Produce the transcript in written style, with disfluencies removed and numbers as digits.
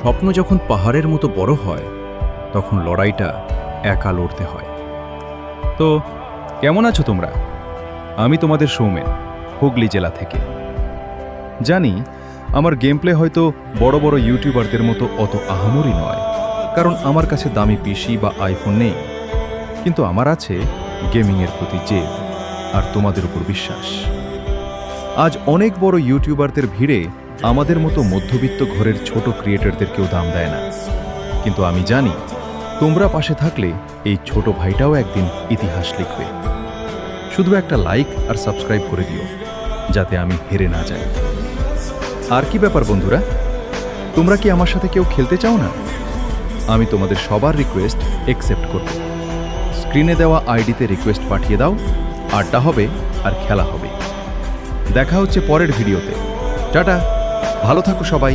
স্বপ্ন যখন পাহাড়ের মতো বড় হয় তখন লড়াইটা একা লড়তে হয়। তো কেমন আছো তোমরা? আমি তোমাদের সৌমেন, হুগলি জেলা থেকে। জানি আমার গেম প্লে হয়তো বড় বড় ইউটিউবারদের মতো অত আহামরি নয়, কারণ আমার কাছে দামি পিসি বা আইফোন নেই। কিন্তু আমার আছে গেমিংয়ের প্রতি জেদ আর তোমাদের উপর বিশ্বাস। আজ অনেক বড় ইউটিউবারদের ভিড়ে আমাদের মতো মধ্যবিত্ত ঘরের ছোট ক্রিয়েটরদেরকেও দাম দেয় না। কিন্তু আমি জানি তোমরা পাশে থাকলে এই ছোট ভাইটাও একদিন ইতিহাস লিখবে। শুধু একটা লাইক আর সাবস্ক্রাইব করে দিও, যাতে আমি হেরে না যাই। আর কি ব্যাপার বন্ধুরা, তোমরা কি আমার সাথে কেউ খেলতে চাও না? আমি তোমাদের সবার রিকোয়েস্ট অ্যাকসেপ্ট করব। স্ক্রিনে দেওয়া আইডিতে রিকোয়েস্ট পাঠিয়ে দাও, আড্ডা হবে আর খেলা হবে। দেখা হচ্ছে পরের ভিডিওতে। টাটা, ভালো থাকো সবাই।